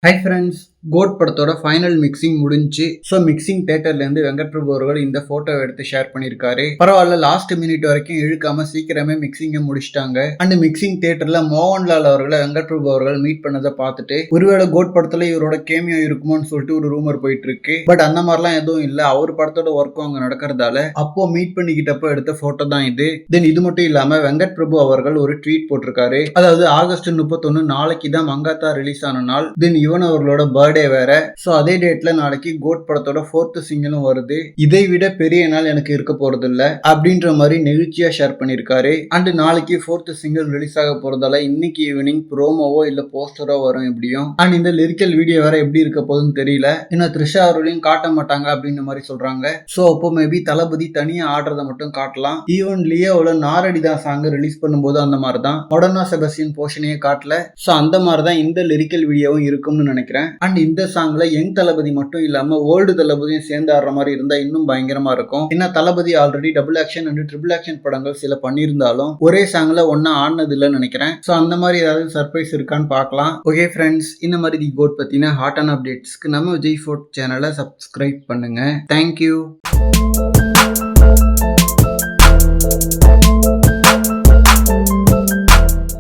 Hi friends, code படத்தோட final mixing முடிஞ்சு. So mixing தேட்டர்லேருந்து Venkat Prabhu அவர்கள் இந்த ஃபோட்டோவை எடுத்து ஷேர் பண்ணியிருக்காரு. பரவாயில்ல, லாஸ்ட் மினிட் வரைக்கும் இழுக்காம சீக்கிரமே மிக்சிங்கை முடிச்சிட்டாங்க. அண்ட் மிக்சிங் தேட்டரில் மோகன்லால் அவர்களை வெங்கட் பிரபு அவர்கள் மீட் பண்ணதை பார்த்துட்டு ஒருவேளை கோட் படத்தில் இவரோட கேமியோ இருக்குமோன்னு சொல்லிட்டு ஒரு ரூமர் போயிட்டு இருக்கு. பட் அந்த மாதிரிலாம் எதுவும் இல்லை. அவர் படத்தோட ஒர்க்கும் அங்கே நடக்கிறதால அப்போ மீட் பண்ணிக்கிட்டப்போ எடுத்த ஃபோட்டோ தான் இது. தென் இது மட்டும் இல்லாமல் வெங்கட் பிரபு அவர்கள் ஒரு ட்வீட் போட்டிருக்காரு. அதாவது ஆகஸ்ட் 31 நாளைக்கு தான் மங்காத்தா ரிலீஸ் ஆன நாள். தென் இவன் அவர்களோட பர்த்டே வேற. சோ அதே டேட்ல நாளைக்கு கோட் படத்தோட 4th சிங்கிளும் வருது. இதை விட பெரிய நாள் எனக்கு இருக்க போறது இல்ல அப்படின்ற மாதிரி நெகிழ்ச்சியா ஷேர் பண்ணிருக்காரு. அண்ட் நாளைக்கு 4th சிங்கிள் ரிலீஸ் ஆக போறதால இன்னைக்கு ஈவினிங் ப்ரோமோவோ இல்ல போஸ்டரோ வரும் எப்படியும். அண்ட் இந்த லிரிக்கல் வீடியோ வேற எப்படி இருக்க போகுதுன்னு தெரியல. இன்னும் த்ரிஷா அவர்களையும் காட்ட மாட்டாங்க அப்படின்ற மாதிரி சொல்றாங்க. சோ அப்போ மேபி தளபதி தனியா ஆடுறத மட்டும் காட்டலாம். ஈவன் லியோல நாரடிதான் சாங் ரிலீஸ் பண்ணும்போது அந்த மாதிரி தான் மொடர்னா செபஸ்டியன் போர்ஷனையே காட்டல. சோ அந்த மாதிரி தான் இந்த லிரிக்கல் வீடியோவும் இருக்கும்னு நினைக்கிறேன். அண்ட் இந்த சாங்ல யங் தளபதி மட்டும் இல்லாம ஓல்டு தளபதியும் சேர்ந்து ஆடுற மாதிரி இருந்தா இன்னும் பயங்கரமா இருக்கும். ஏன்னா Thalapathy already double action and triple action படங்கள் சில பண்ணியிருந்தாலும் ஒரே சாங்ல ஒன்னா ஆடினது இல்லைன்னு நினைக்கிறேன். ஸோ அந்த மாதிரி ஏதாவது சர்ப்ரைஸ் இருக்கான்னு பார்க்கலாம். ஓகே ஃப்ரெண்ட்ஸ், இந்த மாதிரி தி கோட் பத்தின ஹாட்டான அப்டேட்ஸ்க்கு நம்ம விஜய் ஃபோர்ட் சேனலை சப்ஸ்கிரைப் பண்ணுங்க. தேங்க்யூ.